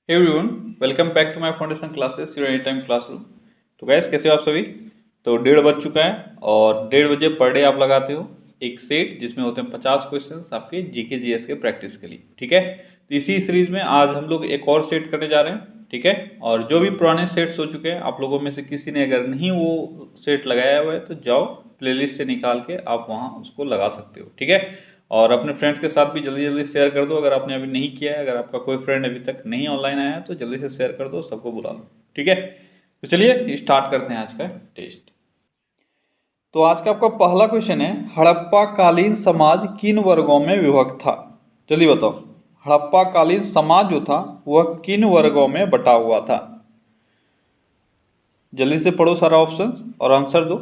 Hey everyone, welcome back to my foundation classes your anytime classroom. तो guys कैसे हो आप सभी। तो 1:30 बज चुका है और 1:30 बजे पर डे आप लगाते हो एक सेट जिसमें होते हैं 50 क्वेश्चंस आपके जीके जीएस के प्रैक्टिस के लिए। ठीक है, तो इसी सीरीज में आज हम लोग एक और सेट करने जा रहे हैं। ठीक है, और जो भी पुराने सेट्स हो चुके हैं आप लोगों में से किसी ने अगर नहीं वो सेट लगाया हुआ है तो जाओ प्लेलिस्ट से निकाल के आप वहाँ उसको लगा सकते हो। ठीक है, और अपने फ्रेंड्स के साथ भी जल्दी जल्दी शेयर कर दो। अगर आपने अभी नहीं किया है, अगर आपका कोई फ्रेंड अभी तक नहीं ऑनलाइन आया है तो जल्दी से शेयर कर दो, सबको बुला लो। ठीक है, तो चलिए स्टार्ट करते हैं आज का टेस्ट। तो आज का आपका पहला क्वेश्चन है, हड़प्पा कालीन समाज किन वर्गों में विभक्त था। जल्दी बताओ, हड़प्पा कालीन समाज जो था वह किन वर्गों में बटा हुआ था। जल्दी से पढ़ो सारा ऑप्शन और आंसर दो,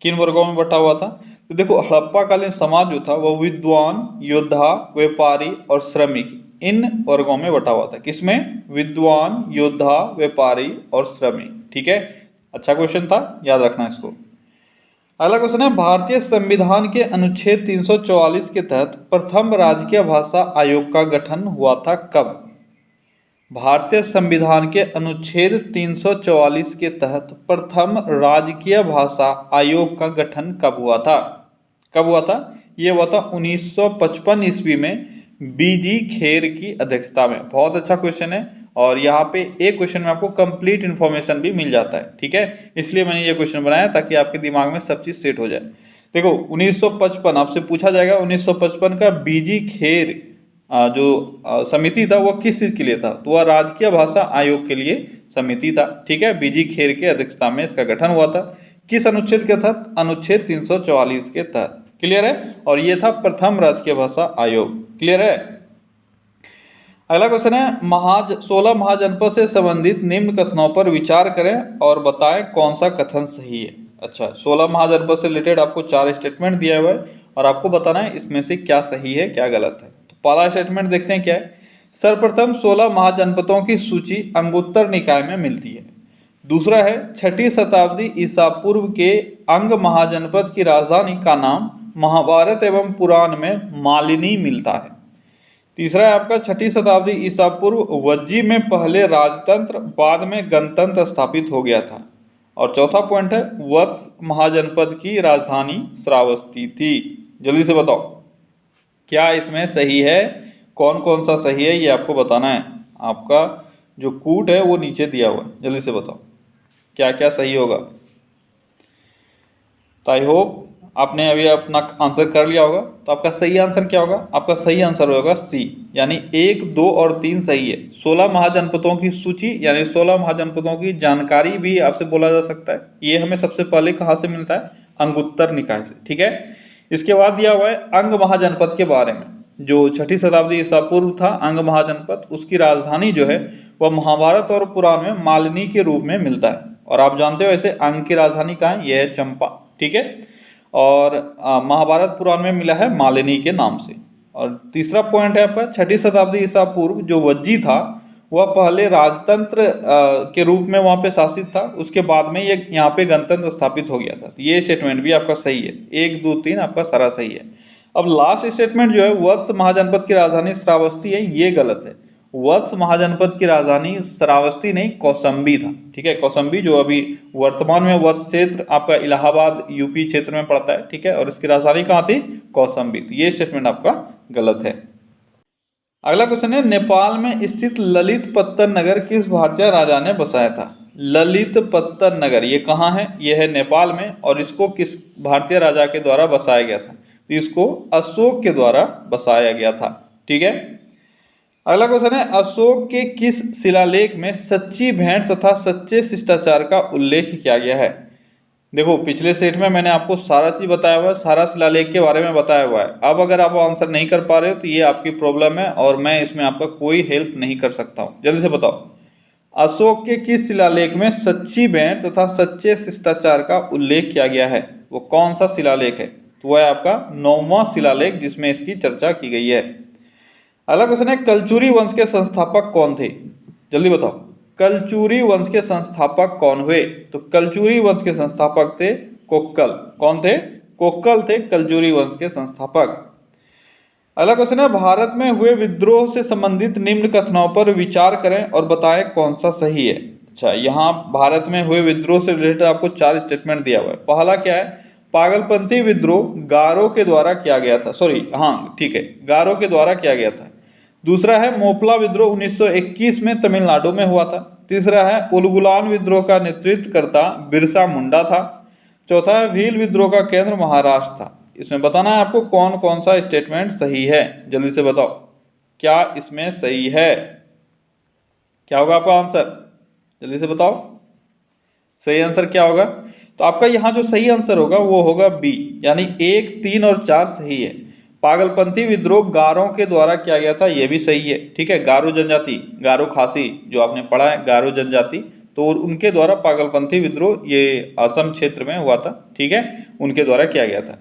किन वर्गों में बटा हुआ था। तो देखो, हड़प्पा कालीन समाज जो था वह विद्वान, योद्धा, व्यापारी और श्रमिक इन वर्गों में बटा हुआ था। किसमें? विद्वान, योद्धा, व्यापारी और श्रमिक। ठीक है, अच्छा क्वेश्चन था, याद रखना इसको। अगला क्वेश्चन है, भारतीय संविधान के अनुच्छेद 344 के तहत प्रथम राजकीय भाषा आयोग का गठन हुआ था कब। भारतीय संविधान के अनुच्छेद 344 के तहत प्रथम राजकीय भाषा आयोग का गठन कब हुआ था। कब हुआ था? ये हुआ था 1955 ईस्वी में बीजी खेर की अध्यक्षता में। बहुत अच्छा क्वेश्चन है और यहाँ पे एक क्वेश्चन में आपको कंप्लीट इन्फॉर्मेशन भी मिल जाता है। ठीक है, इसलिए मैंने ये क्वेश्चन बनाया ताकि आपके दिमाग में सब चीज़ सेट हो जाए। देखो 1955 आपसे पूछा जाएगा, 1955 का बीजी खेर जो समिति था वो किस चीज़ के लिए था, तो वह राजकीय भाषा आयोग के लिए समिति था। ठीक है, बीजी खेर के अध्यक्षता में इसका गठन हुआ था। किस अनुच्छेद के तहत? अनुच्छेद 344 के तहत। क्लियर है, और ये था प्रथम राजकीय भाषा आयोग। क्लियर है। अगला क्वेश्चन है, 16 महाजनपद से संबंधित निम्न कथनों पर विचार करें और बताएं कौन सा कथन सही है। अच्छा, 16 महाजनपद से रिलेटेड आपको 4 स्टेटमेंट दिया हुआ है और आपको बताना है इसमें से क्या सही है क्या गलत है। तो पहला स्टेटमेंट देखते हैं क्या है। सर्वप्रथम 16 महाजनपदों की सूची अंगुत्तर निकाय में मिलती है। दूसरा है, 6ठी शताब्दी ईसा पूर्व के अंग महाजनपद की राजधानी का नाम महाभारत एवं पुराण में मालिनी मिलता है। तीसरा है आपका, 6ठी शताब्दी ईसा पूर्व वज्जी में पहले राजतंत्र बाद में गणतंत्र स्थापित हो गया था। और चौथा पॉइंट है, वत्स महाजनपद की राजधानी श्रावस्ती थी। जल्दी से बताओ क्या इसमें सही है, कौन कौन सा सही है ये आपको बताना है। आपका जो कूट है वो नीचे दिया हुआ है, जल्दी से बताओ क्या क्या सही होगा। तो आई होप आपने अभी अपना आंसर कर लिया होगा। तो आपका सही आंसर क्या होगा? आपका सही आंसर होगा सी, यानी 1, 2 और 3 सही है। 16 महाजनपदों की सूची यानी 16 महाजनपदों की जानकारी भी आपसे बोला जा सकता है। ये हमें सबसे पहले कहाँ से मिलता है? अंगुत्तर निकाय से। ठीक है, इसके बाद दिया हुआ है अंग महाजनपद के बारे में। जो 6ठी शताब्दी ईसा पूर्व था अंग महाजनपद, उसकी राजधानी जो है वह महाभारत और पुराण में मालिनी के रूप में मिलता है। और आप जानते हो ऐसे अंग की राजधानी कहाँ है? यह है चंपा। ठीक है, और महाभारत पुराण में मिला है मालिनी के नाम से। और तीसरा पॉइंट है आपका, 6ठी शताब्दी ईसा पूर्व जो वज्जी था वह पहले राजतंत्र के रूप में वहाँ पे शासित था, उसके बाद में ये यहाँ पे गणतंत्र स्थापित हो गया था। तो ये स्टेटमेंट भी आपका सही है, 1, 2, 3 आपका सारा सही है। अब लास्ट स्टेटमेंट जो है, वत्स महाजनपद की राजधानी श्रावस्ती है, ये गलत है। वत्स महाजनपद की राजधानी श्रावस्ती नहीं, कौसंबी था। ठीक है, कौसंबी जो अभी वर्तमान में वत्स क्षेत्र आपका इलाहाबाद यूपी क्षेत्र में पड़ता है। ठीक है, और इसकी राजधानी कहाँ थी? कौसंबी। तो ये स्टेटमेंट आपका गलत है। अगला क्वेश्चन है, नेपाल में स्थित ललित पत्तन नगर किस भारतीय राजा ने बसाया था। ललित पत्तन नगर ये कहाँ है? ये है नेपाल में, और इसको किस भारतीय राजा के द्वारा बसाया गया था? तो इसको अशोक के द्वारा बसाया गया था। ठीक है, अगला क्वेश्चन है, अशोक के किस शिलालेख में सच्ची भेंट तथा सच्चे शिष्टाचार का उल्लेख किया गया है। देखो पिछले सेट में मैंने आपको सारा चीज बताया हुआ है, सारा शिलालेख के बारे में बताया हुआ है। अब अगर आप आंसर नहीं कर पा रहे हो तो ये आपकी प्रॉब्लम है और मैं इसमें आपका कोई हेल्प नहीं कर सकता हूँ। जल्दी से बताओ, अशोक के किस शिलालेख में सच्ची भेंट तथा सच्चे शिष्टाचार का उल्लेख किया गया है? वो कौन सा शिलालेख है? तो वह है आपका 9वां शिलालेख जिसमें इसकी चर्चा की गई है। अगला क्वेश्चन है, कलचुरी वंश के संस्थापक कौन थे? जल्दी बताओ, कलचुरी वंश के संस्थापक कौन हुए? तो कलचुरी वंश के संस्थापक थे कोक्कल। कौन थे? कोक्कल थे कलचुरी वंश के संस्थापक। अगला क्वेश्चन है, भारत में हुए विद्रोह से संबंधित निम्न कथनों पर विचार करें और बताएं कौन सा सही है। अच्छा, यहाँ भारत में हुए विद्रोह से रिलेटेड आपको 4 स्टेटमेंट दिया हुआ है। पहला क्या है, पागलपंथी विद्रोह गारो के द्वारा किया गया था, सॉरी हाँ ठीक है, गारो के द्वारा किया गया था। दूसरा है मोपला विद्रोह 1921 में तमिलनाडु में हुआ था। तीसरा है उलगुलान विद्रोह का नेतृत्व करता बिरसा मुंडा था। चौथा है भील विद्रोह का केंद्र महाराष्ट्र था। इसमें बताना है आपको कौन कौन सा स्टेटमेंट सही है, जल्दी से बताओ क्या इसमें सही है, क्या होगा आपका आंसर, जल्दी से बताओ सही आंसर क्या होगा। तो आपका यहाँ जो सही आंसर होगा वो होगा बी, यानी 1, 3 और 4 सही है। पागलपंथी विद्रोह गारों के द्वारा किया गया था, ये भी सही है, ठीक है। गारो जनजाति, गारो खासी जो आपने पढ़ा है, गारो जनजाति, तो उनके द्वारा पागलपंथी विद्रोह ये असम क्षेत्र में हुआ था, ठीक है, उनके द्वारा किया गया था।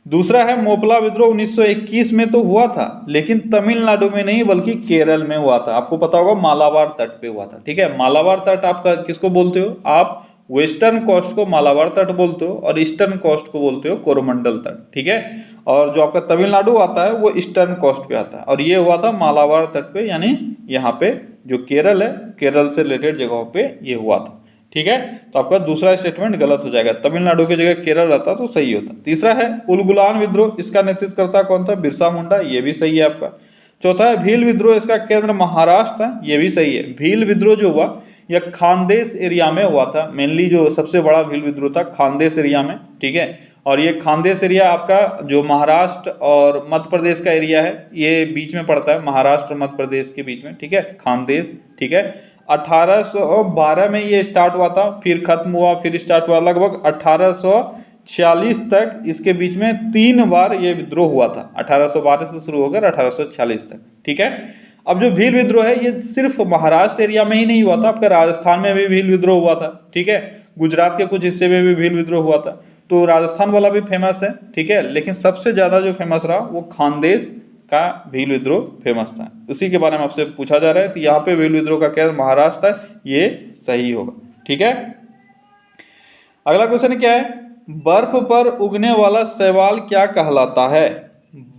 दूसरा है मोपला विद्रोह 1921 में तो हुआ था, लेकिन तमिलनाडु में नहीं बल्कि केरल में हुआ था। आपको पता होगा मालाबार तट पे हुआ था, ठीक है। मालाबार तट आपका किसको बोलते हो, आप वेस्टर्न कोस्ट को मालाबार तट बोलते हो और ईस्टर्न कोस्ट को बोलते हो कोरोमंडल तट, ठीक है। और जो आपका तमिलनाडु आता है वो ईस्टर्न कोस्ट पे आता है, और ये हुआ था मालाबार तट पे, यानी यहाँ पे जो केरल है, केरल से रिलेटेड जगहों पे ये हुआ था, ठीक है। तो आपका दूसरा स्टेटमेंट गलत हो जाएगा, तमिलनाडु की जगह केरल रहता तो सही होता। तीसरा है उलगुलान विद्रोह, इसका नेतृत्व करता कौन था, बिरसा मुंडा, ये भी सही है आपका। चौथा है भील विद्रोह, इसका केंद्र महाराष्ट्र था, ये भी सही है। भील विद्रोह जो हुआ यह खानदेश एरिया में हुआ था, मेनली जो सबसे बड़ा भील विद्रोह था खानदेश एरिया में, ठीक है। और ये खानदेश एरिया आपका जो महाराष्ट्र और मध्य प्रदेश का एरिया है, ये बीच में पड़ता है, महाराष्ट्र और मध्य प्रदेश के बीच में, ठीक है, खानदेश, ठीक है। 1812 में ये स्टार्ट हुआ था, फिर खत्म हुआ, फिर स्टार्ट हुआ, लगभग 1846 तक इसके बीच में 3 बार ये विद्रोह हुआ था। 1812 से शुरू होकर 1846 तक, ठीक है। अब जो भील विद्रोह है ये सिर्फ महाराष्ट्र एरिया में ही नहीं हुआ था, आपका राजस्थान में भी भील विद्रोह हुआ था, ठीक है। गुजरात के कुछ हिस्से में भी भील विद्रोह हुआ था, तो राजस्थान वाला भी फेमस है, ठीक है। लेकिन सबसे ज्यादा जो फेमस रहा वो खानदेश का भील विद्रोह फेमस था, उसी के बारे में आपसे पूछा जा रहा है। तो यहाँ पे भील विद्रोह का केंद्र महाराष्ट्र है, ये सही होगा, ठीक है। अगला क्वेश्चन क्या है, बर्फ पर उगने वाला शैवाल क्या कहलाता है।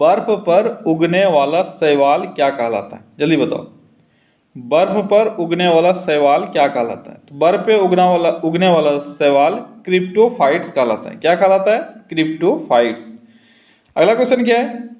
बर्फ पर उगने वाला शैवाल क्या कहलाता है, जल्दी बताओ। बर्फ पर उगने वाला शैवाल क्या कहलाता है, तो बर्फ पे उगने वाला शैवाल क्रिप्टोफाइट्स कहलाता है। क्या कहलाता है, क्रिप्टोफाइट्स। अगला क्वेश्चन क्या है,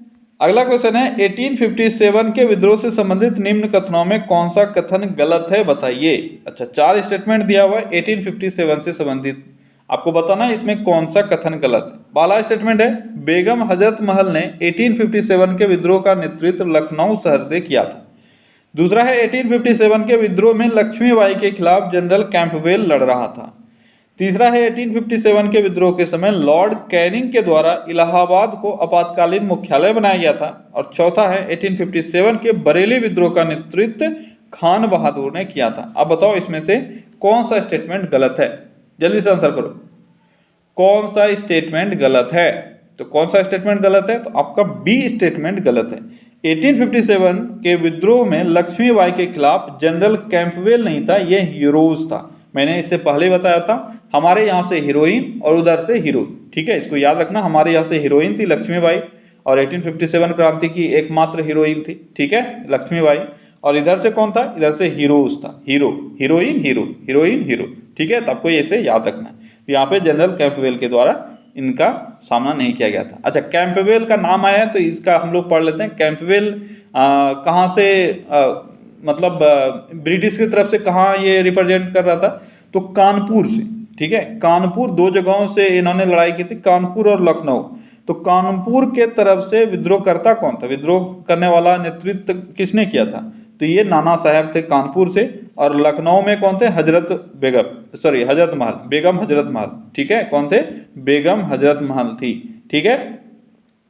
अगला क्वेश्चन है 1857 के विद्रोह से संबंधित निम्न कथनों में कौन सा कथन गलत है बताइए। अच्छा, 4 स्टेटमेंट दिया हुआ है 1857 से संबंधित, आपको बताना है इसमें कौन सा कथन गलत है। पहला स्टेटमेंट है, बेगम हजरत महल ने 1857 के विद्रोह का नेतृत्व लखनऊ शहर से किया था। दूसरा है 1857 के विद्रोह में लक्ष्मीबाई के खिलाफ जनरल कैंपबेल लड़ रहा था। तीसरा है 1857 के विद्रोह के समय लॉर्ड कैनिंग के द्वारा इलाहाबाद को आपातकालीन मुख्यालय बनाया गया था। और चौथा है 1857 के बरेली विद्रोह का नेतृत्व खान बहादुर ने किया था। अब बताओ इसमें से कौन सा स्टेटमेंट गलत है, जल्दी से आंसर करो, कौन सा स्टेटमेंट गलत है। तो कौन सा स्टेटमेंट गलत है, तो आपका बी स्टेटमेंट गलत है। 1857 के विद्रोह में लक्ष्मीबाई के खिलाफ जनरल कैंपबेल नहीं था, यह हीरोज था। मैंने इससे पहले बताया था, हमारे यहाँ से हीरोइन और उधर से हीरो, ठीक है, इसको याद रखना। हमारे यहाँ से हीरोइन थी लक्ष्मीबाई और 1857 क्रांति की एकमात्र हीरोइन थी, ठीक है, लक्ष्मीबाई। और इधर से कौन था, इधर से हीरोज था, hero heroine hero heroine hero, ठीक है। तो आपको ऐसे याद रखना है। तो यहाँ पे जनरल कैंपबेल के द्वारा इनका सामना नहीं किया गया था। अच्छा, कैंपबेल का नाम आया है तो इसका हम लोग पढ़ लेते हैं। कैंपबेल कहाँ से मतलब ब्रिटिश की तरफ से कहाँ ये रिप्रेजेंट कर रहा था, तो कानपुर से, ठीक है। कानपुर, 2 जगहों से इन्होंने लड़ाई की थी, कानपुर और लखनऊ। तो कानपुर के तरफ से विद्रोह करता कौन था, विद्रोह करने वाला नेतृत्व किसने किया था, तो ये नाना साहब थे कानपुर से। और लखनऊ में कौन थे, हजरत महल, बेगम हजरत महल, ठीक है, कौन थे, बेगम हजरत महल थी, ठीक है।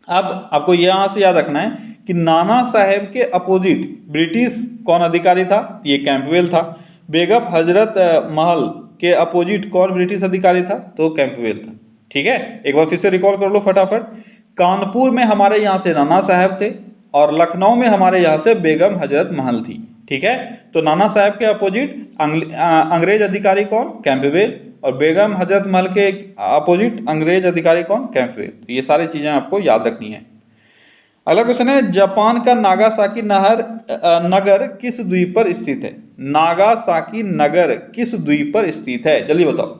अब आपको यहां से याद रखना है कि नाना साहेब के अपोजिट ब्रिटिश कौन अधिकारी था, ये कैंपबेल था। बेगम हजरत महल के अपोजिट कौन ब्रिटिश अधिकारी था, तो कैंपबेल था, ठीक है। एक बार फिर से रिकॉल कर लो फटाफट। कानपुर में हमारे यहाँ से नाना साहब थे और लखनऊ में हमारे यहाँ से बेगम हजरत महल थी, ठीक है। तो नाना साहब के अपोजिट अंग्रेज अधिकारी कौन, कैंपबेल, और बेगम हजरत महल के अपोजिट अंग्रेज अधिकारी कौन, कैंपबेल। तो ये सारी चीजें आपको याद रखनी है। अगला क्वेश्चन है, जापान का नागासाकी नगर किस द्वीप पर स्थित है? नागासाकी नगर किस द्वीप पर स्थित है, जल्दी बताओ।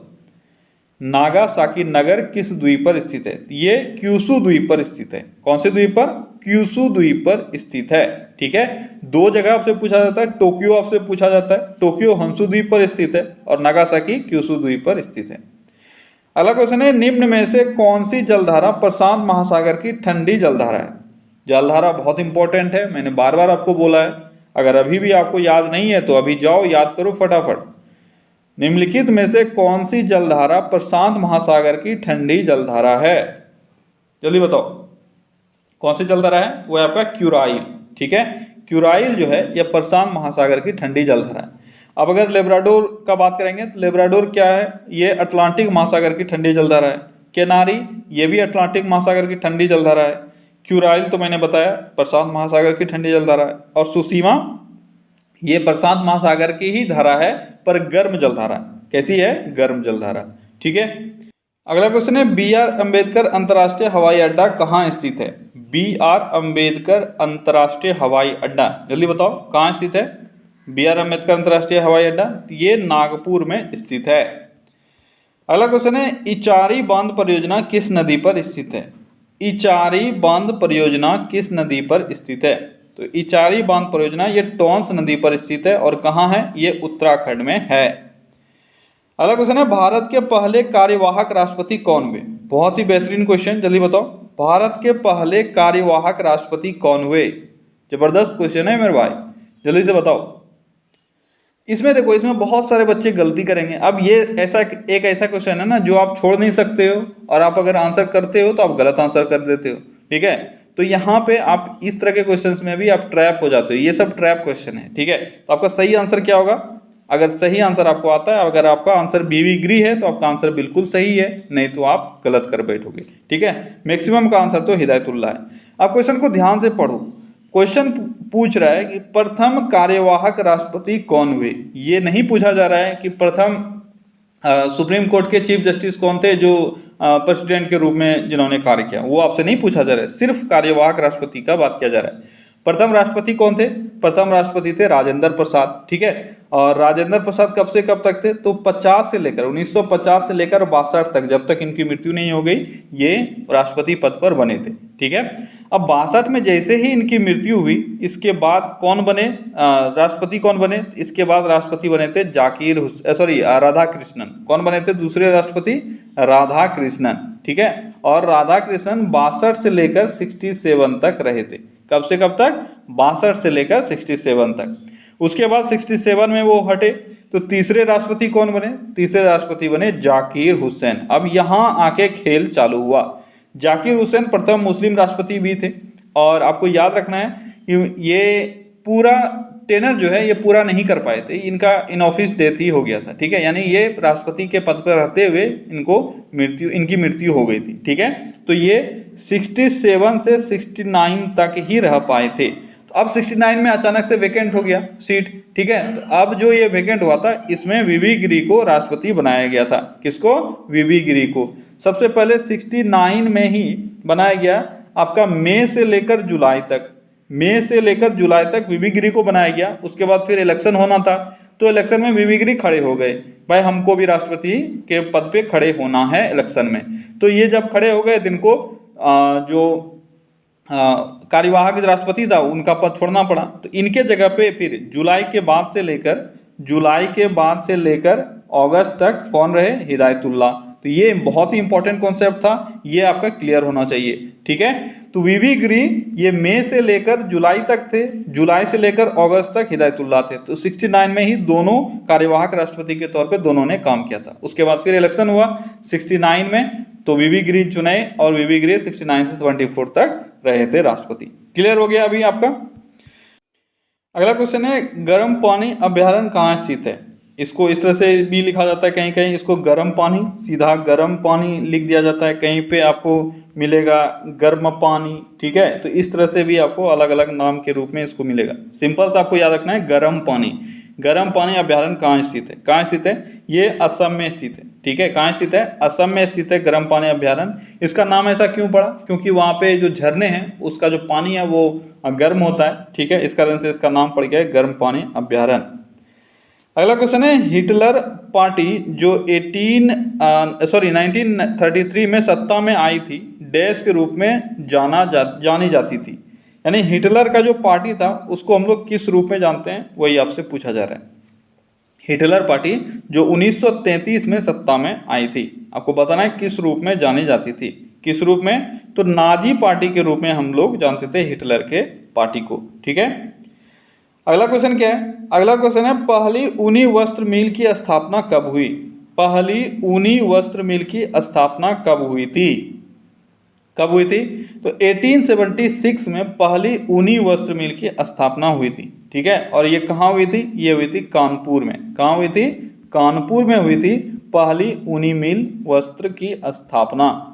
नागासाकी नगर किस द्वीप पर स्थित है? ये क्यूशू द्वीप पर स्थित है। कौन से द्वीप पर? क्यूशू द्वीप पर स्थित है। ठीक है, दो जगह आपसे पूछा जाता है, टोक्यो आपसे पूछा जाता है, टोक्यो हंसू द्वीप पर स्थित है और नागासाकी क्यूशू द्वीप पर स्थित है। अगला क्वेश्चन है, निम्न में से कौन सी जलधारा प्रशांत महासागर की ठंडी जलधारा है? जलधारा बहुत इंपॉर्टेंट है, मैंने बार बार आपको बोला है। अगर अभी भी आपको याद नहीं है तो अभी जाओ याद करो फटाफट। निम्नलिखित में से कौन सी जलधारा प्रशांत महासागर की ठंडी जलधारा है? जल्दी बताओ, कौन सी जलधारा है? वो है आपका क्यूराइल। ठीक है, क्यूराइल जो है यह प्रशांत महासागर की ठंडी जलधारा है। अब अगर लेब्राडोर का बात करेंगे तो लेब्राडोर क्या है? ये अटलांटिक महासागर की ठंडी जलधारा है। केनारी ये भी अटलांटिक महासागर की ठंडी जलधारा है। क्यूराइल तो मैंने बताया प्रशांत महासागर की ठंडी जलधारा है। और सुसीमा ये प्रशांत महासागर की ही धारा है पर गर्म जलधारा। कैसी है? गर्म जलधारा। ठीक है, अगला क्वेश्चन है, बी आर अम्बेडकर अंतर्राष्ट्रीय हवाई अड्डा कहाँ स्थित है? बी आर अम्बेडकर अंतर्राष्ट्रीय हवाई अड्डा, जल्दी बताओ कहाँ स्थित है? बी आर अम्बेडकर अंतर्राष्ट्रीय हवाई अड्डा ये नागपुर में स्थित है। अगला क्वेश्चन है, इचारी बांध परियोजना किस नदी पर स्थित है? इचारी बांध परियोजना किस नदी पर स्थित है? तो इचारी बांध परियोजना ये टोंस नदी पर स्थित है और कहाँ है? ये उत्तराखंड में है। अगला क्वेश्चन है, भारत के पहले कार्यवाहक राष्ट्रपति कौन हुए? बहुत ही बेहतरीन क्वेश्चन, जल्दी बताओ। भारत के पहले कार्यवाहक राष्ट्रपति कौन हुए? जबरदस्त क्वेश्चन है मेरे भाई, जल्दी से बताओ। इसमें देखो, इसमें बहुत सारे बच्चे गलती करेंगे। अब ये ऐसा क्वेश्चन है ना जो आप छोड़ नहीं सकते हो, और आप अगर आंसर करते हो तो आप गलत आंसर कर देते हो। ठीक है, तो यहाँ पे आप इस तरह के क्वेश्चंस में भी आप ट्रैप हो जाते हो। ये सब ट्रैप क्वेश्चन है। ठीक है, तो आपका सही आंसर क्या होगा? अगर सही आंसर आपको आता है, अगर आपका आंसर बीवी ग्री है तो आपका आंसर बिल्कुल सही है, नहीं तो आप गलत कर बैठोगे। ठीक है, मैक्सिमम का आंसर तो हिदायतुल्लाह है। अब क्वेश्चन को ध्यान से पढ़ो। क्वेश्चन पूछ रहा है कि प्रथम कार्यवाहक राष्ट्रपति कौन हुए। ये नहीं पूछा जा रहा है कि प्रथम सुप्रीम कोर्ट के चीफ जस्टिस कौन थे जो प्रेसिडेंट के रूप में जिन्होंने कार्य किया, वो आपसे नहीं पूछा जा रहा है। सिर्फ कार्यवाहक राष्ट्रपति का बात किया जा रहा है। प्रथम राष्ट्रपति कौन थे? प्रथम राष्ट्रपति थे राजेंद्र प्रसाद। ठीक है, और राजेंद्र प्रसाद कब से कब तक थे? तो 50 से लेकर 1950 से लेकर 62 तक, जब तक इनकी मृत्यु नहीं हो गई, ये राष्ट्रपति पद पर बने थे। ठीक है, अब 62 में जैसे ही इनकी मृत्यु हुई, इसके बाद कौन बने राष्ट्रपति? कौन बने इसके बाद? राष्ट्रपति बने थे राधा कृष्णन। कौन बने थे दूसरे राष्ट्रपति? राधा कृष्णन। ठीक है, और राधा कृष्णन 62 से लेकर 67 तक रहे थे। कब से कब तक? 62 से लेकर 67 तक। उसके बाद 67 में वो हटे, तो तीसरे राष्ट्रपति कौन बने? तीसरे राष्ट्रपति बने जाकिर हुसैन। अब यहाँ आके खेल चालू हुआ। जाकिर हुसैन प्रथम मुस्लिम राष्ट्रपति भी थे, और आपको याद रखना है कि ये पूरा टेनर जो है ये पूरा नहीं कर पाए थे, इनका इन ऑफिस डेथ ही हो गया था। ठीक है, यानी ये राष्ट्रपति के पद पर रहते हुए इनकी मृत्यु हो गई थी। ठीक है, तो ये 67 से 69 तक ही रह पाए थे। तो अब 69 में अचानक से वेकेंट हो गया सीट। ठीक है, तो अब जो ये वेकेंट हुआ था इसमें वीवी गिरी को राष्ट्रपति बनाया गया था। किसको? वीवी गिरी को। सबसे पहले 69 में ही बनाया गया, आपका मई से लेकर जुलाई तक वीवी गिरी को बनाया गया। उसके बाद फिर इलेक्शन होना था, तो इलेक्शन में वीवी गिरी खड़े हो गए, भाई हमको भी राष्ट्रपति के पद पे खड़े होना है इलेक्शन में। तो ये जब खड़े हो गए, दिन को जो कार्यवाहक राष्ट्रपति था उनका पद छोड़ना पड़ा। तो इनके जगह पे फिर जुलाई के बाद से लेकर अगस्त तक कौन रहे? हिदायतुल्लाह। तो ये बहुत ही इंपॉर्टेंट कॉन्सेप्ट था, ये आपका क्लियर होना चाहिए। ठीक है, तो वीवी गिरी ये मई से लेकर जुलाई तक थे, जुलाई से लेकर अगस्त तक हिदायतुल्लाह थे। तो 69 में ही दोनों कार्यवाहक राष्ट्रपति के तौर पे दोनों ने काम किया था। उसके बाद फिर इलेक्शन हुआ 69 में, तो वीवी गिरी चुने और वीवी गिरी 69 से 74 तक रहे थे राष्ट्रपति। क्लियर हो गया अभी आपका? अगला क्वेश्चन है, गर्म पानी अभ्यारण्य कहाँ स्थित है? इसको इस तरह से भी लिखा जाता है, कहीं कहीं इसको गर्म पानी, सीधा गर्म पानी लिख दिया जाता है, कहीं पे आपको मिलेगा गर्म पानी। ठीक है, तो इस तरह से भी आपको अलग अलग नाम के रूप में इसको मिलेगा। सिंपल से आपको याद रखना है गर्म पानी। गर्म पानी अभ्यारण्य कहाँ स्थित है? ये असम में स्थित है। ठीक है, कहाँ स्थित है? असम में स्थित है गर्म पानी अभ्यारण्य। इसका नाम ऐसा क्यों पड़ा? क्योंकि वहाँ पे जो झरने हैं उसका जो पानी है वो गर्म होता है, ठीक है, इस कारण से इसका नाम पड़ गया है गर्म पानी अभ्यारण्य। अगला क्वेश्चन है, हिटलर पार्टी जो 1933 में सत्ता में आई थी, डैश के रूप में जानी जाती थी। यानी हिटलर का जो पार्टी था उसको हम लोग किस रूप में जानते हैं, वही आपसे पूछा जा रहा है। हिटलर पार्टी जो 1933 में सत्ता में आई थी, आपको बताना है किस रूप में जानी जाती थी। किस रूप में? तो नाजी पार्टी के रूप में हम लोग जानते थे हिटलर के पार्टी को, ठीक है। अगला क्वेश्चन क्या है? अगला क्वेश्चन है, पहली ऊनी वस्त्र मिल की स्थापना कब हुई? पहली ऊनी वस्त्र मिल की स्थापना कब हुई थी? कब हुई थी? तो 1876 में पहली ऊनी वस्त्र मिल की स्थापना हुई थी, ठीक है। और ये कहाँ हुई थी? ये हुई थी कानपुर में। कहाँ हुई थी? कानपुर में हुई थी पहली ऊनी मिल वस्त्र की स्थापना।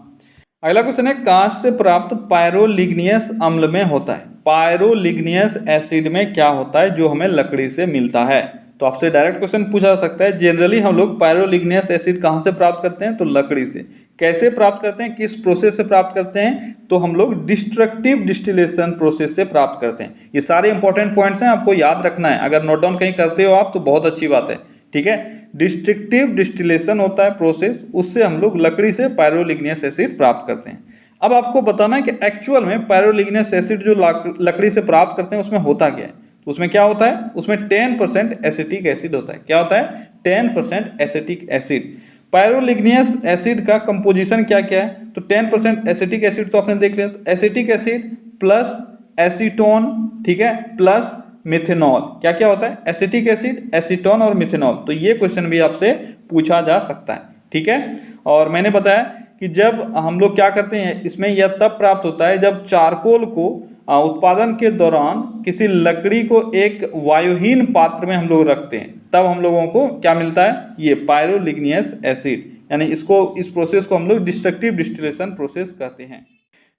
अगला क्वेश्चन है, कांच से प्राप्त पायरोलिग्नियस अम्ल में होता है। पायरोलिग्नियस एसिड में क्या होता है जो हमें लकड़ी से मिलता है? तो आपसे डायरेक्ट क्वेश्चन पूछा जा सकता है। जनरली हम लोग पायरोलिग्नियस एसिड कहाँ से प्राप्त करते हैं? तो लकड़ी से। कैसे प्राप्त करते हैं? किस प्रोसेस से प्राप्त करते हैं? तो हम लोग डिस्ट्रक्टिव डिस्टिलेशन प्रोसेस से प्राप्त करते हैं। ये सारे इंपॉर्टेंट पॉइंट्स हैं, आपको याद रखना है। अगर नोट डाउन कहीं करते हो आप तो बहुत अच्छी बात है, ठीक है। डिस्ट्रक्टिव डिस्टिलेशन होता है प्रोसेस, उससे हम लोग लकड़ी से पायरोलिग्नियस एसिड प्राप्त करते हैं। अब आपको बताना है कि एक्चुअल में पायरोलिग्नियस एसिड जो लकड़ी से प्राप्त करते हैं उसमें होता क्या है। तो उसमें क्या होता है? उसमें 10% एसिटिक एसिड होता है। क्या होता है? 10% एसिटिक एसिड। पायरोलिग्नियस एसिड का कंपोजिशन क्या क्या है? तो 10% एसिटिक एसिड तो आपने देख लिया। तो एसिटिक एसिड प्लस एसीटोन, ठीक है, प्लस मिथेनॉल। क्या क्या होता है? एसिटिक एसिड, एसीटोन और मिथेनॉल। तो ये क्वेश्चन भी आपसे पूछा जा सकता है, ठीक है। और मैंने बताया कि जब हम लोग क्या करते हैं इसमें, यह तब प्राप्त होता है जब चारकोल को उत्पादन के दौरान किसी लकड़ी को एक वायुहीन पात्र में हम लोग रखते हैं, तब हम लोगों को क्या मिलता है? ये पायरोलिग्नियस एसिड। यानी इस प्रोसेस को हम लोग डिस्ट्रक्टिव डिस्टिलेशन प्रोसेस कहते हैं।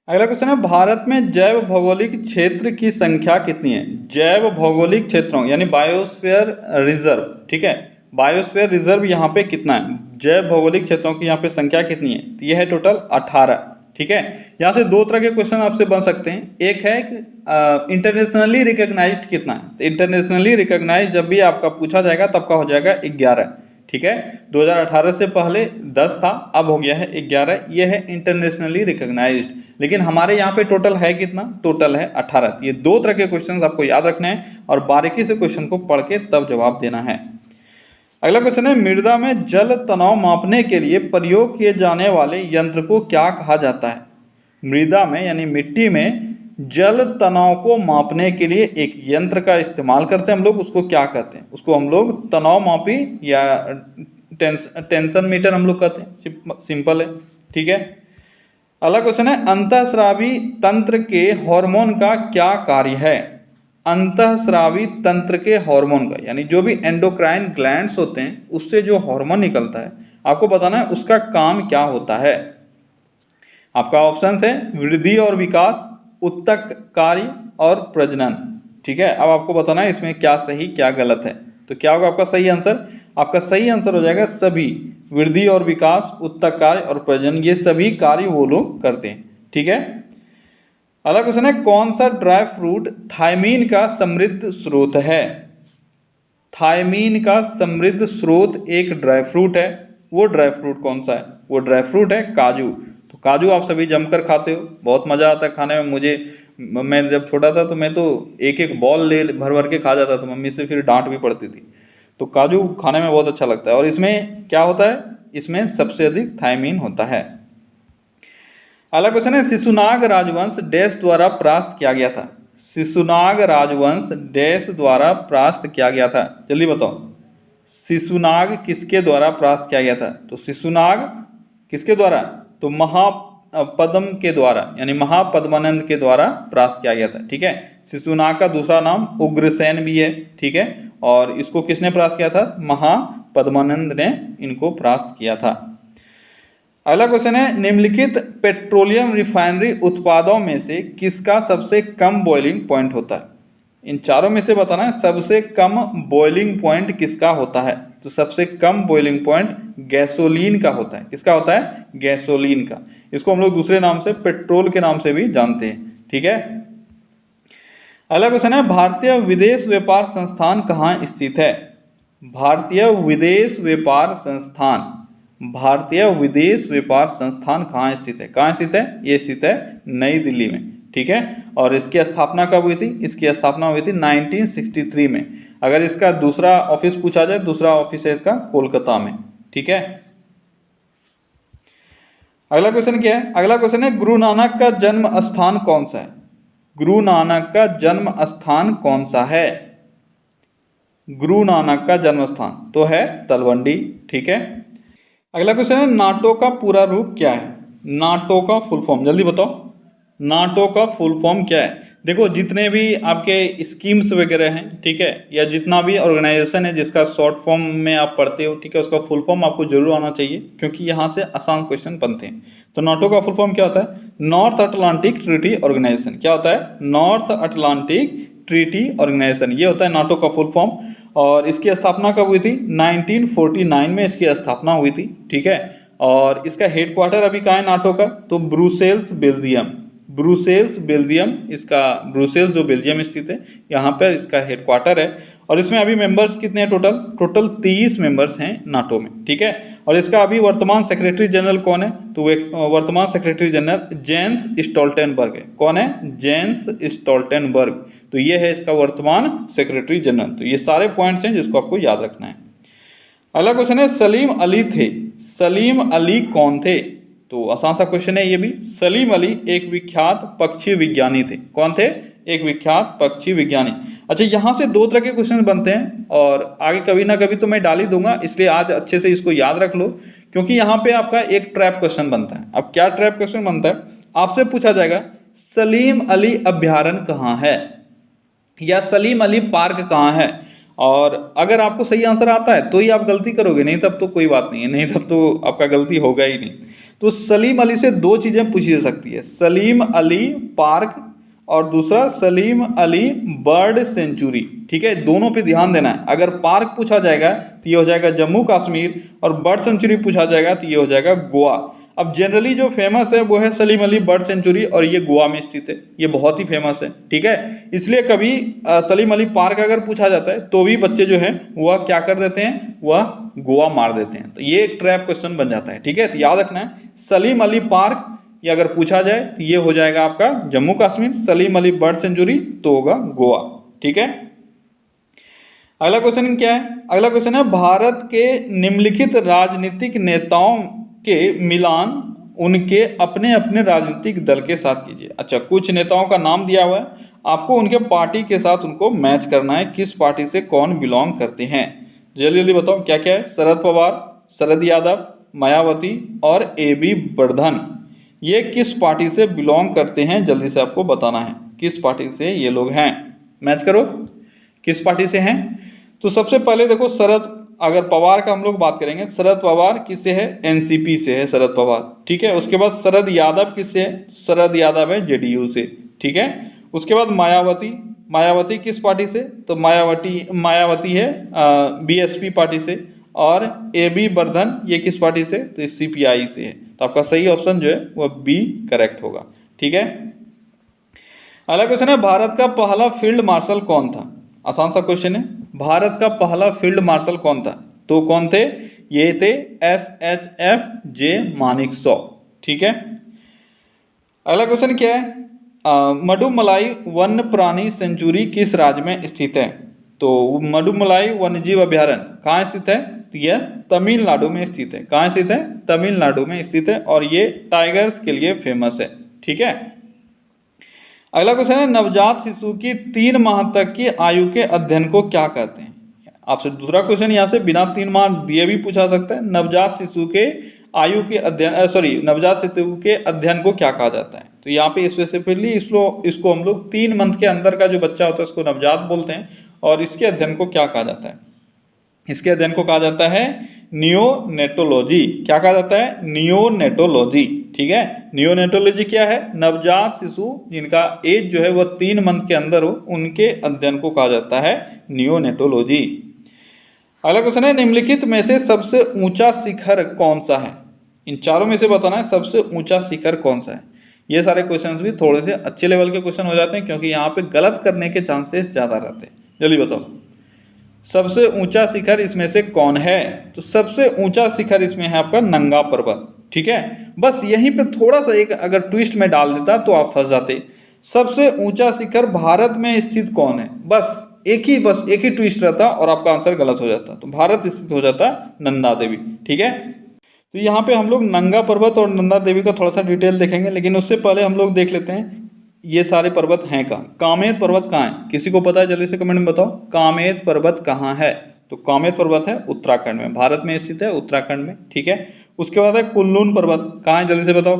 अगला क्वेश्चन है, भारत में जैव भौगोलिक क्षेत्र की संख्या कितनी है? जैव भौगोलिक क्षेत्रों यानी बायोस्फीयर रिजर्व, ठीक है, बायोस्फीयर रिजर्व यहाँ पे कितना है? जैव भौगोलिक क्षेत्रों की यहाँ पे संख्या कितनी है? तो यह है टोटल 18, ठीक है। यहाँ से दो तरह के क्वेश्चन आपसे बन सकते हैं। एक है कि इंटरनेशनली रिकॉग्नाइज्ड कितना है। तो इंटरनेशनली रिकॉग्नाइज्ड जब भी आपका पूछा जाएगा तब का हो जाएगा 11, ठीक है। 2018 से पहले 10 था, अब हो गया है 11। यह है इंटरनेशनली रिकॉग्नाइज्ड। लेकिन हमारे यहाँ पे टोटल है कितना? टोटल है 18। ये दो तरह के क्वेश्चन आपको याद रखने हैं और बारीकी से क्वेश्चन को पढ़ के तब जवाब देना है। अगला क्वेश्चन है, मृदा में जल तनाव मापने के लिए प्रयोग किए जाने वाले यंत्र को क्या कहा जाता है? मृदा में यानी मिट्टी में जल तनाव को मापने के लिए एक यंत्र का इस्तेमाल करते हैं हम लोग, उसको क्या कहते हैं? उसको हम लोग तनाव मापी या टेंशन मीटर हम लोग कहते हैं। सिंपल है, ठीक है। अगला क्वेश्चन है, अंतःस्रावी तंत्र के हार्मोन का क्या कार्य है? अंतःस्रावी तंत्र के हार्मोन का यानी जो भी एंडोक्राइन ग्लैंड्स होते हैं उससे जो हार्मोन निकलता है, आपको बताना है उसका काम क्या होता है। आपका ऑप्शन है वृद्धि और विकास, उत्तक कार्य और प्रजनन, ठीक है। अब आपको बताना है इसमें क्या सही क्या गलत है। तो क्या होगा आपका सही आंसर? आपका सही आंसर हो जाएगा सभी। वृद्धि और विकास, उत्तक कार्य और प्रजनन, ये सभी कार्य वो लोग करते हैं, ठीक है। अगला क्वेश्चन है, कौन सा ड्राई फ्रूट थायमीन का समृद्ध स्रोत है? थायमीन का समृद्ध स्रोत एक ड्राई फ्रूट है। वो ड्राई फ्रूट कौन सा है? वो ड्राई फ्रूट है काजू। तो काजू आप सभी जमकर खाते हो, बहुत मज़ा आता है खाने में। मैं जब छोटा था तो मैं तो एक एक बॉल ले भर भर के खा जाता था, मम्मी से फिर डांट भी पड़ती थी। तो काजू खाने में बहुत अच्छा लगता है। और इसमें क्या होता है? इसमें सबसे अधिक थायमीन होता है। अगला क्वेश्चन है, शिशुनाग राजवंश डैश द्वारा परास्त किया गया था? शिशुनाग राजवंश डैश द्वारा परास्त किया गया था? जल्दी बताओ, शिशुनाग किसके द्वारा परास्त किया गया था? तो शिशुनाग किसके द्वारा? तो महापद्म के द्वारा यानी महापद्मानंद के द्वारा परास्त किया गया था, ठीक है। शिशुनाग का दूसरा नाम उग्रसेन भी है, ठीक है। और इसको किसने परास्त किया था? महापद्मानंद ने इनको परास्त किया था। अगला क्वेश्चन है, निम्नलिखित पेट्रोलियम रिफाइनरी उत्पादों में से किसका सबसे कम बॉइलिंग पॉइंट होता है? इन चारों में से बताना है सबसे कम बॉइलिंग पॉइंट किसका होता है। तो सबसे कम बॉइलिंग पॉइंट गैसोलीन का होता है। किसका होता है? गैसोलीन का। इसको हम लोग दूसरे नाम से पेट्रोल के नाम से भी जानते हैं। ठीक है, अगला क्वेश्चन है भारतीय विदेश व्यापार संस्थान कहाँ स्थित है? भारतीय विदेश व्यापार संस्थान, भारतीय विदेश व्यापार संस्थान कहाँ स्थित है? कहाँ स्थित है? ये स्थित है नई दिल्ली में। ठीक है, और इसकी स्थापना कब हुई थी? इसकी स्थापना हुई थी 1963 में। अगर इसका दूसरा ऑफिस पूछा जाए, दूसरा ऑफिस है इसका कोलकाता में। ठीक है, अगला क्वेश्चन क्या है? अगला क्वेश्चन है गुरु नानक का जन्म स्थान कौन सा है? गुरु नानक का जन्म स्थान कौन सा है? गुरु नानक का जन्म स्थान तो है तलवंडी। ठीक है, अगला क्वेश्चन है नाटो का पूरा रूप क्या है? नाटो का फुल फॉर्म जल्दी बताओ। नाटो का फुल फॉर्म क्या है? देखो जितने भी आपके स्कीम्स वगैरह हैं, ठीक है, या जितना भी ऑर्गेनाइजेशन है जिसका शॉर्ट फॉर्म में आप पढ़ते हो, ठीक है, उसका फुल फॉर्म आपको जरूर आना चाहिए, क्योंकि यहाँ से आसान क्वेश्चन बनते हैं। तो नाटो का फुल फॉर्म क्या होता है? North Atlantic Treaty Organization. क्या होता है? नॉर्थ अटलांटिक ट्रीटी ऑर्गेनाइजेशन, ये होता है नाटो का फुल फॉर्म। और इसकी स्थापना कब हुई थी? 1949 में इसकी स्थापना हुई थी। ठीक है, और इसका हेडक्वार्टर अभी कहाँ है नाटो का? तो ब्रुसेल्स बेल्जियम, ब्रुसेल्स बेल्जियम, इसका ब्रुसेल्स जो बेल्जियम स्थित है, यहाँ पर इसका हेडक्वार्टर है। और इसमें अभी मेंबर्स कितने हैं? टोटल 30 मेंबर्स हैं नाटो में। ठीक है, और इसका अभी वर्तमान सेक्रेटरी जनरल कौन है? तो वर्तमान सेक्रेटरी जनरल जेंस स्टोल्टेनबर्ग है। कौन है? Jens Stoltenberg. तो ये है इसका वर्तमान सेक्रेटरी जनरल। तो ये सारे पॉइंट्स हैं जिसको आपको याद रखना है। अगला क्वेश्चन है सलीम अली थे, सलीम अली कौन थे? तो आसान सा क्वेश्चन है ये भी। सलीम अली एक विख्यात पक्षी विज्ञानी थे। कौन थे? एक विख्यात पक्षी विज्ञानी। अच्छा, यहाँ से दो तरह के क्वेश्चन बनते हैं और आगे कभी ना कभी तो मैं डाल ही दूंगा, इसलिए आज अच्छे से इसको याद रख लो, क्योंकि यहाँ पे आपका एक ट्रैप क्वेश्चन बनता है। अब क्या ट्रैप क्वेश्चन बनता है? आपसे पूछा जाएगा सलीम अली अभ्यारण्य कहाँ है, या सलीम अली पार्क कहाँ है, और अगर आपको सही आंसर आता है तो ही आप गलती करोगे, नहीं तब तो कोई बात नहीं है, नहीं तब तो आपका गलती होगा ही नहीं। तो सलीम अली से दो चीजें पूछी जा सकती है, सलीम अली पार्क और दूसरा सलीम अली बर्ड सेंचुरी। ठीक है, दोनों पे ध्यान देना है। अगर पार्क पूछा जाएगा तो ये हो जाएगा जम्मू कश्मीर, और बर्ड सेंचुरी पूछा जाएगा तो ये हो जाएगा गोवा। अब जनरली जो फेमस है वो है सलीम अली बर्ड सेंचुरी, और ये गोवा में स्थित है, ये बहुत ही फेमस है। ठीक है, इसलिए कभी सलीम अली पार्क अगर पूछा जाता है तो भी बच्चे जो है वह क्या कर देते हैं, वह गोवा मार देते हैं। तो ये एक ट्रैप क्वेश्चन बन जाता है। ठीक है, तो याद रखना है सलीम अली पार्क, ये अगर पूछा जाए तो ये हो जाएगा आपका जम्मू कश्मीर, सलीम अली बर्ड सेंचुरी तो होगा गोवा। ठीक है, अगला क्वेश्चन क्या है? अगला क्वेश्चन है भारत के निम्नलिखित राजनीतिक नेताओं के मिलान उनके अपने अपने राजनीतिक दल के साथ कीजिए। अच्छा, कुछ नेताओं का नाम दिया हुआ है, आपको उनके पार्टी के साथ उनको मैच करना है, किस पार्टी से कौन बिलोंग करते हैं। जल्दी जल्दी बताओ क्या क्या है? शरद पवार, शरद यादव, मायावती और AB वर्धन, ये किस पार्टी से बिलोंग करते हैं? जल्दी से आपको बताना है किस पार्टी से ये लोग हैं। मैच करो किस पार्टी से हैं। तो सबसे पहले देखो शरद, अगर पवार का हम लोग बात करेंगे, शरद पवार किससे है? NCP से है शरद पवार। ठीक है, उसके बाद शरद यादव किससे है? शरद यादव है JDU से। ठीक है, उसके बाद मायावती, मायावती किस पार्टी से? तो मायावती है BSP पार्टी से। और AB वर्धन ये किस पार्टी से? तो CPI से है। तो आपका सही ऑप्शन जो है वह B करेक्ट होगा। ठीक है, अगला क्वेश्चन है भारत का पहला फील्ड मार्शल कौन था? आसान सा क्वेश्चन है, भारत का पहला फील्ड मार्शल कौन था? तो कौन थे? ये थे SHFJ मानेकशॉ। ठीक है, अगला क्वेश्चन क्या है? मडुमलाई वन्य प्राणी सेंचुरी किस राज्य में स्थित है? तो मडुमलाई वन्यजीव अभ्यारण्य कहाँ स्थित है? तो यह तमिलनाडु में स्थित है। कहाँ स्थित है? तमिलनाडु में स्थित है, और ये टाइगर्स के लिए फेमस है। ठीक है, अगला क्वेश्चन है नवजात शिशु की 3 माह तक की आयु के अध्ययन को क्या कहते हैं? आपसे दूसरा क्वेश्चन यहाँ से बिना 3 माह दिए भी पूछा सकता है। नवजात शिशु के आयु के अध्ययन नवजात शिशु के अध्ययन को क्या कहा जाता है? तो यहाँ पे स्पेसिफिकली इसको हम लोग 3 मंथ के अंदर का जो बच्चा होता है उसको नवजात बोलते हैं, और इसके अध्ययन को क्या कहा जाता है? इसके अध्ययन को कहा जाता है नियोनेटोलॉजी। क्या कहा जाता है? नियोनेटोलॉजी। ठीक ठीक है। नियोनेटोलॉजी क्या है? नवजात शिशु जिनका एज जो है वह 3 मंथ के अंदर हो, उनके अध्ययन को कहा जाता है नियोनेटोलॉजी। अगला क्वेश्चन है, निम्नलिखित में से सबसे ऊंचा शिखर कौन सा है? इन चारों में से बताना है सबसे ऊंचा शिखर कौन सा है। ये सारे क्वेश्चंस भी थोड़े से अच्छे लेवल के क्वेश्चन हो जाते हैं, क्योंकि यहाँ पे गलत करने के चांसेस ज़्यादा रहते हैं। जल्दी बताओ, सबसे ऊंचा शिखर इसमें से कौन है? तो सबसे ऊंचा शिखर इसमें है आपका नंगा पर्वत, ठीक है। बस यहीं पे थोड़ा सा एक अगर ट्विस्ट में डाल देता तो आप फंस जाते। सबसे ऊंचा शिखर भारत में स्थित कौन है? बस एक ही ट्विस्ट रहता और आपका आंसर गलत हो जाता। तो भारत स्थित हो जाता नंदा देवी, ठीक है। तो यहाँ पे हम लोग नंगा पर्वत और नंदा देवी का थोड़ा सा डिटेल देखेंगे, लेकिन उससे पहले हम लोग देख लेते हैं ये सारे पर्वत हैं कहाँ। कामेत पर्वत कहाँ है? किसी को पता है? जल्दी से कमेंट में बताओ, कामेत पर्वत कहाँ है? तो कामेत पर्वत है उत्तराखंड में, भारत में स्थित है, उत्तराखंड में, ठीक है। उसके बाद है कुनलुन पर्वत, कहाँ है? जल्दी से बताओ,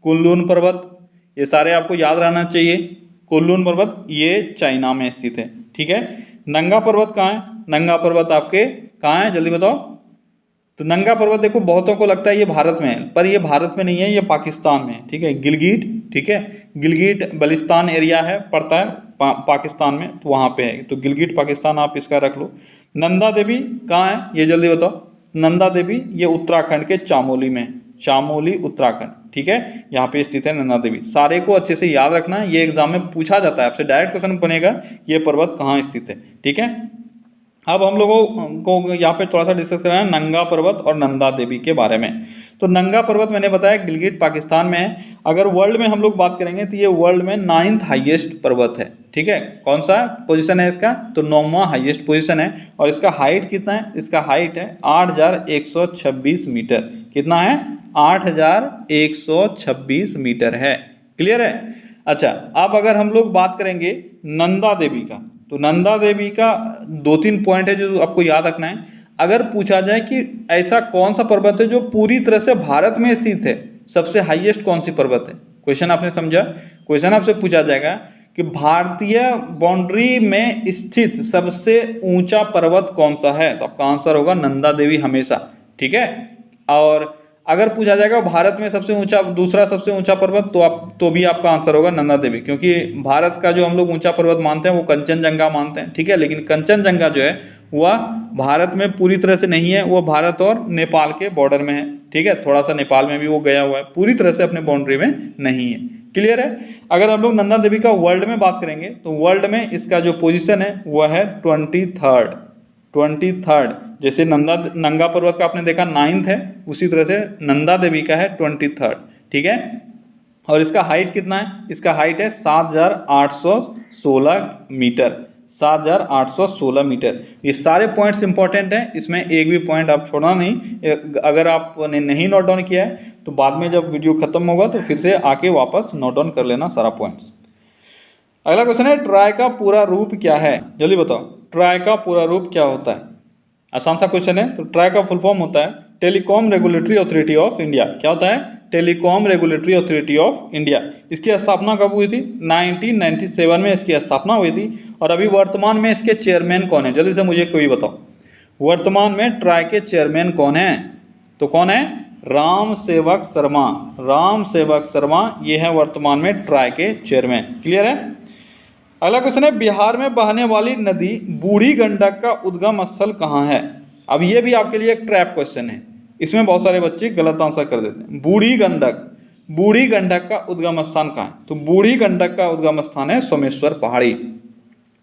कुनलुन पर्वत, ये सारे आपको याद रहना चाहिए। कुनलुन पर्वत ये चाइना में स्थित है, ठीक है। नंगा पर्वत कहाँ है? नंगा पर्वत आपके कहाँ है? जल्दी बताओ। तो नंगा पर्वत देखो बहुतों को लगता है ये भारत में है, पर ये भारत में नहीं है, ये पाकिस्तान में है, ठीक है। गिलगिट, ठीक है, गिलगिट बलिस्तान एरिया है, पड़ता है पाकिस्तान में, तो वहाँ पे है। तो गिलगिट पाकिस्तान आप इसका रख लो। नंदा देवी कहाँ है? ये जल्दी बताओ। नंदा देवी ये उत्तराखंड के चामोली में है, चामोली उत्तराखंड, ठीक है, यहाँ पे स्थित है नंदा देवी। सारे को अच्छे से याद रखना, ये एग्जाम में पूछा जाता है आपसे, डायरेक्ट क्वेश्चन बनेगा ये पर्वत कहाँ स्थित है, ठीक है। अब हम लोगों को यहाँ पे थोड़ा सा डिस्कस करना है नंगा पर्वत और नंदा देवी के बारे में। तो नंगा पर्वत मैंने बताया गिलगिट पाकिस्तान में है। अगर वर्ल्ड में हम लोग बात करेंगे तो ये वर्ल्ड में 9th हाईएस्ट पर्वत है, ठीक है। कौन सा पोजीशन है इसका? तो 9वां हाईएस्ट पोजीशन है। और इसका हाइट कितना है? इसका हाइट है 8126 मीटर। कितना है? 8126 मीटर है। क्लियर है? अच्छा, अब अगर हम लोग बात करेंगे नंदा देवी का, तो नंदा देवी का 2-3 पॉइंट है जो आपको याद रखना है। अगर पूछा जाए कि ऐसा कौन सा पर्वत है जो पूरी तरह से भारत में स्थित है, सबसे हाईएस्ट कौन सी पर्वत है? क्वेश्चन आपने समझा? क्वेश्चन आपसे पूछा जाएगा कि भारतीय बाउंड्री में स्थित सबसे ऊंचा पर्वत कौन सा है, तो आपका आंसर होगा नंदा देवी हमेशा, ठीक है। और अगर पूछा जाएगा भारत में सबसे ऊंचा, दूसरा सबसे ऊंचा पर्वत, तो भी आपका आंसर होगा नंदा देवी, क्योंकि भारत का जो हम लोग ऊंचा पर्वत मानते हैं वो कंचनजंगा मानते हैं, ठीक है। लेकिन कंचनजंगा जो है वह भारत में पूरी तरह से नहीं है, वो भारत और नेपाल के बॉर्डर में है, ठीक है। थोड़ा सा नेपाल में भी वो गया हुआ है, पूरी तरह से अपने बाउंड्री में नहीं है। क्लियर है? अगर हम लोग नंदा देवी का वर्ल्ड में बात करेंगे तो वर्ल्ड में इसका जो पोजिशन है वह है 23rd। जैसे नंगा पर्वत का आपने देखा 9th है, उसी तरह से नंदा देवी का है 23rd, ठीक है। और इसका हाइट कितना है? इसका हाइट है 7816 मीटर, 7816 मीटर। ये सारे पॉइंट्स इंपॉर्टेंट हैं, इसमें एक भी पॉइंट आप छोड़ना नहीं। अगर आपने नहीं नोट डाउन किया है तो बाद में जब वीडियो खत्म होगा तो फिर से आके वापस नोट डाउन कर लेना सारा पॉइंट्स। अगला क्वेश्चन है, ट्राई का पूरा रूप क्या है? जल्दी बताओ, ट्राई का पूरा रूप क्या होता है? आसान सा क्वेश्चन है। तो ट्राई का फुल फॉर्म होता है telecom regulatory authority of India. क्या होता है? Telecom regulatory authority of India. इसकी स्थापना कब हुई थी? 1997 में इसकी स्थापना हुई थी। और अभी वर्तमान में इसके चेयरमैन कौन है? जल्दी से मुझे कोई बताओ, वर्तमान में ट्राई के चेयरमैन कौन है? तो कौन है? राम सेवक शर्मा। राम सेवक शर्मा ये है वर्तमान में ट्राई के चेयरमैन। क्लियर है? अगला क्वेश्चन है, बिहार में बहने वाली नदी बूढ़ी गंडक का उद्गम स्थल कहाँ है? अब ये भी आपके लिए एक ट्रैप क्वेश्चन है, इसमें बहुत सारे बच्चे गलत आंसर कर देते हैं। बूढ़ी गंडक का उद्गम स्थान कहाँ है? तो बूढ़ी गंडक का उद्गम स्थान है सोमेश्वर पहाड़ी।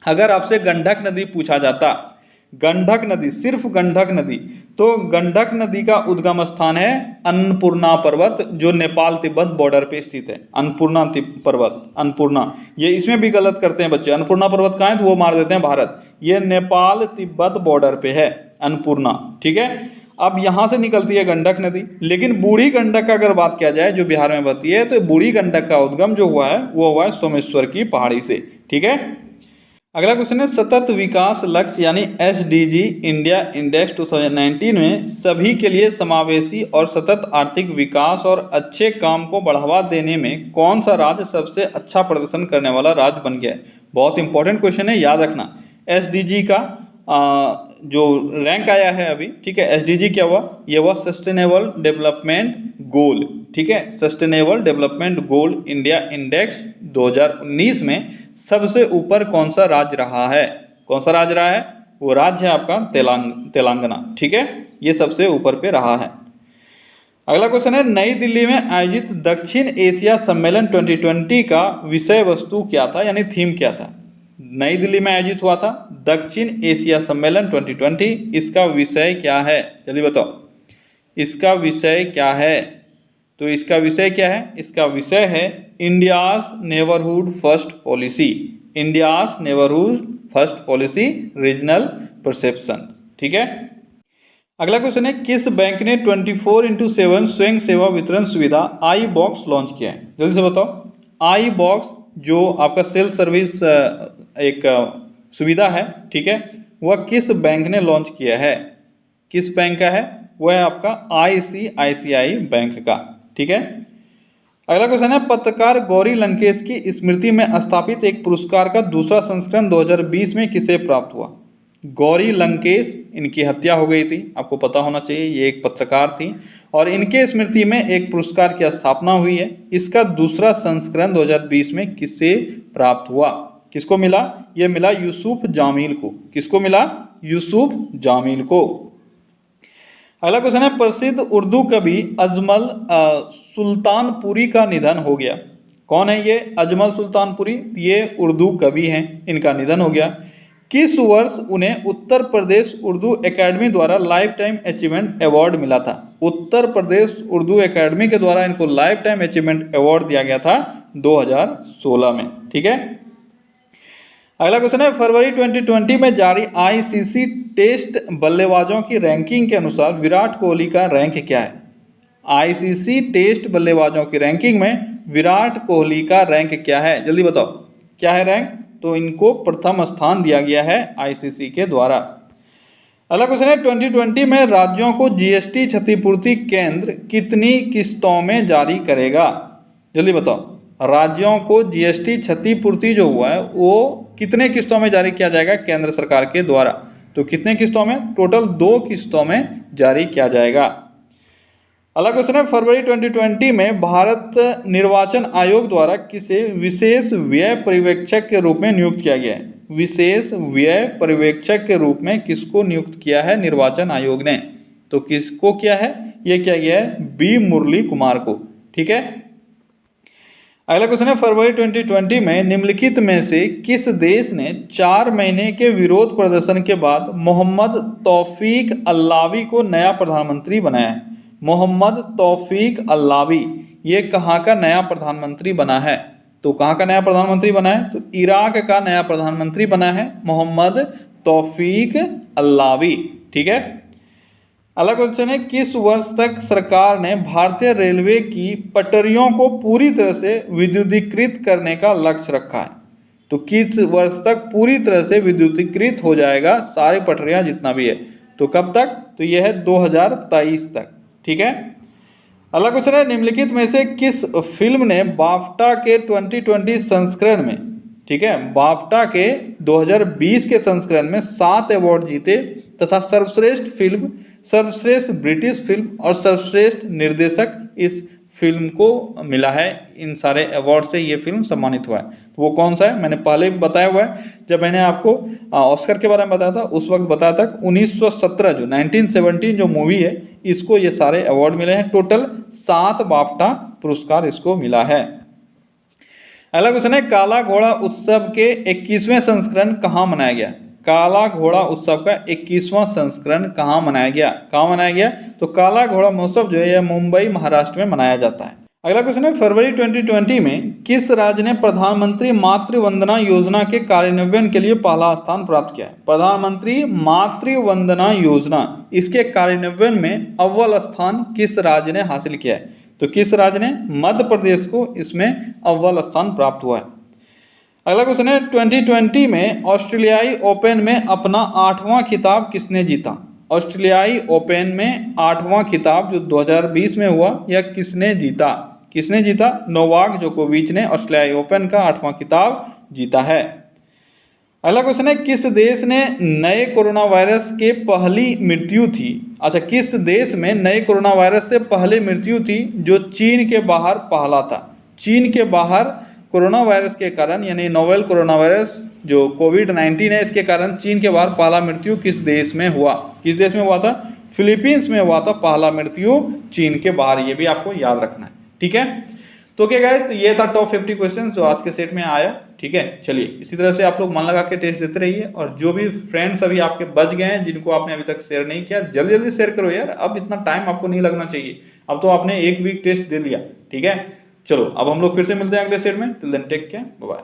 अगर आपसे गंडक नदी पूछा जाता, गंडक नदी, सिर्फ गंडक नदी, तो गंडक नदी का उद्गम स्थान है अन्नपूर्णा पर्वत, जो नेपाल तिब्बत बॉर्डर पे स्थित है। अन्नपूर्णा पर्वत, अन्नपूर्णा, ये इसमें भी गलत करते हैं बच्चे। अन्नपूर्णा पर्वत कहाँ है? तो वो मार देते हैं भारत। ये नेपाल तिब्बत बॉर्डर पे है अन्नपूर्णा, ठीक है। अब यहाँ से निकलती है गंडक नदी, लेकिन बूढ़ी गंडक का अगर बात किया जाए जो बिहार में बहती है, तो बूढ़ी गंडक का उद्गम जो हुआ है वो हुआ है सोमेश्वर की पहाड़ी से, ठीक है। अगला क्वेश्चन है, सतत विकास लक्ष्य यानी SDG इंडिया इंडेक्स 2019 में सभी के लिए समावेशी और सतत आर्थिक विकास और अच्छे काम को बढ़ावा देने में कौन सा राज्य सबसे अच्छा प्रदर्शन करने वाला राज्य बन गया है? बहुत इंपॉर्टेंट क्वेश्चन है, याद रखना। SDG का जो रैंक आया है अभी, ठीक है, SDG क्या हुआ? ये हुआ सस्टेनेबल डेवलपमेंट गोल, ठीक है, sustainable development goal India index 2019 में सबसे ऊपर कौन सा राज्य रहा है? कौन सा राज्य रहा है? वो राज्य है आपका तेलंगाना, ठीक है, ये सबसे ऊपर पे रहा है। अगला क्वेश्चन है, नई दिल्ली में आयोजित दक्षिण एशिया सम्मेलन 2020 का विषय वस्तु क्या था, यानी थीम क्या था? नई दिल्ली में आयोजित हुआ था दक्षिण एशिया सम्मेलन 2020, इसका विषय क्या है? जल्दी बताओ, इसका विषय क्या है? तो इसका विषय क्या है? इसका विषय है India's neighbourhood first policy, India's neighbourhood first policy regional perception, ठीक है। अगला क्वेश्चन है, किस बैंक ने 24x7 स्वयं सेवा वितरण सुविधा आई बॉक्स लॉन्च किया है? जल्दी से बताओ। आई बॉक्स जो आपका सेल्फ सर्विस एक सुविधा है, ठीक है, वह किस बैंक ने लॉन्च किया है? किस बैंक का है? वह है आपका ICICI बैंक का, ठीक है। अगला क्वेश्चन है, पत्रकार गौरी लंकेश की स्मृति में स्थापित एक पुरस्कार का दूसरा संस्करण 2020 में किसे प्राप्त हुआ? गौरी लंकेश, इनकी हत्या हो गई थी, आपको पता होना चाहिए, ये एक पत्रकार थी और इनके स्मृति में एक पुरस्कार की स्थापना हुई है। इसका दूसरा संस्करण 2020 में किसे प्राप्त हुआ? किसको मिला? यह मिला यूसुफ जामील को। किसको मिला? यूसुफ जामील को। अगला क्वेश्चन है, प्रसिद्ध उर्दू कवि अजमल सुल्तानपुरी का निधन हो गया। कौन है ये अजमल सुल्तानपुरी? ये उर्दू कवि हैं, इनका निधन हो गया। किस वर्ष उन्हें उत्तर प्रदेश उर्दू एकेडमी द्वारा लाइफ टाइम अचीवमेंट अवार्ड मिला था? उत्तर प्रदेश उर्दू एकेडमी के द्वारा इनको लाइफ टाइम अचीवमेंट अवार्ड दिया गया था 2016 में, ठीक है। अगला क्वेश्चन है, फरवरी 2020 में जारी ICC टेस्ट बल्लेबाजों की रैंकिंग के अनुसार विराट कोहली का रैंक क्या है? ICC टेस्ट बल्लेबाजों की रैंकिंग में विराट कोहली का रैंक क्या है? जल्दी बताओ, क्या है रैंक? तो इनको प्रथम स्थान दिया गया है ICC के द्वारा। अगला क्वेश्चन है, 2020 में राज्यों को GST क्षतिपूर्ति केंद्र कितनी किस्तों में जारी करेगा? जल्दी बताओ, राज्यों को GST क्षतिपूर्ति जो हुआ है वो कितने किस्तों में जारी किया जाएगा केंद्र सरकार के द्वारा? तो कितने किस्तों में? टोटल 2 किस्तों में जारी किया जाएगा। अगला क्वेश्चन है, फरवरी 2020 में भारत निर्वाचन आयोग द्वारा किसे विशेष व्यय पर्यवेक्षक के रूप में नियुक्त किया गया है? विशेष व्यय पर्यवेक्षक के रूप में किसको नियुक्त किया है निर्वाचन आयोग ने? तो किसको किया है? यह किया गया है B मुरली कुमार को, ठीक है। अगला क्वेश्चन है, फरवरी 2020 में निम्नलिखित में से किस देश ने 4 महीने के विरोध प्रदर्शन के बाद मोहम्मद तौफीक अल्लावी को नया प्रधानमंत्री बनाया है? मोहम्मद तौफीक अल्लावी ये कहाँ का नया प्रधानमंत्री बना है? तो कहाँ का नया प्रधानमंत्री बना है? तो इराक का नया प्रधानमंत्री बना है मोहम्मद तौफीक अल्लावी, ठीक है। अगला क्वेश्चन है, किस वर्ष तक सरकार ने भारतीय रेलवे की पटरियों को पूरी तरह से विद्युतीकृत करने का लक्ष्य रखा है? तो किस वर्ष तक पूरी तरह से विद्युतीकृत हो जाएगा सारी पटरियां जितना भी है? तो कब तक? तो यह है 2023 तक, ठीक है। अगला क्वेश्चन है, निम्नलिखित में से किस फिल्म ने बाफ्टा के 2020 संस्करण में, ठीक है, बाफ्टा के 2020 के संस्करण में 7 अवार्ड जीते तथा सर्वश्रेष्ठ फिल्म, सर्वश्रेष्ठ ब्रिटिश फिल्म और सर्वश्रेष्ठ निर्देशक इस फिल्म को मिला है। इन सारे अवार्ड से ये फिल्म सम्मानित हुआ है। तो वो कौन सा है? मैंने पहले भी बताया हुआ है, जब मैंने आपको ऑस्कर के बारे में बताया था उस वक्त बताया था 1917 जो 1917 जो मूवी है इसको ये सारे अवार्ड मिले हैं। टोटल 7 बाफ्टा पुरस्कार इसको मिला है। अगला क्वेश्चन है, काला घोड़ा उत्सव के 21वें संस्करण कहाँ मनाया गया? काला घोड़ा उत्सव का 21वां संस्करण कहाँ मनाया गया? कहाँ मनाया गया? तो काला घोड़ा महोत्सव जो है यह मुंबई महाराष्ट्र में मनाया जाता है। अगला क्वेश्चन है, फरवरी 2020 में किस राज्य ने प्रधानमंत्री मातृ वंदना योजना के कार्यान्वयन के लिए पहला स्थान प्राप्त किया है? प्रधानमंत्री मातृ वंदना योजना, इसके कार्यान्वयन में अव्वल स्थान किस राज्य ने हासिल किया है? तो किस राज्य ने? मध्य प्रदेश को इसमें अव्वल स्थान प्राप्त हुआ है। अगला क्वेश्चन है, 2020 में ऑस्ट्रेलियाई ओपन में अपना 8वां खिताब किसने जीता? ऑस्ट्रेलियाई ओपन में 8वां खिताब जो 2020 में हुआ यह किसने जीता? किसने जीता? नोवाक जोकोविच ने ऑस्ट्रेलियाई ओपन का 8वां खिताब जीता है। अगला क्वेश्चन है, किस देश ने नए कोरोना वायरस के पहली मृत्यु थी? अच्छा, किस देश में नए कोरोना वायरस से पहले मृत्यु थी जो चीन के बाहर पहला था? चीन के बाहर कोरोना वायरस के कारण, यानी नोवेल कोरोना वायरस जो कोविड-19 है, इसके कारण चीन के बाहर पहला मृत्यु किस देश में हुआ? किस देश में हुआ था? फिलीपींस में हुआ था पहला मृत्यु चीन के बाहर। ये भी आपको याद रखना है, ठीक है। तो क्या गाइस, तो ये था टॉप 50 क्वेश्चन जो आज के सेट में आया, ठीक है। चलिए, इसी तरह से आप लोग मन लगा के टेस्ट देते रहिए, और जो भी फ्रेंड्स अभी आपके बच गए हैं जिनको आपने अभी तक शेयर नहीं किया, जल्दी जल्दी शेयर करो यार, अब इतना टाइम आपको नहीं लगना चाहिए। अब तो आपने एक वीक टेस्ट दे लिया, ठीक है। चलो, अब हम लोग फिर से मिलते हैं अगले सेट में। Till then take care, bye bye.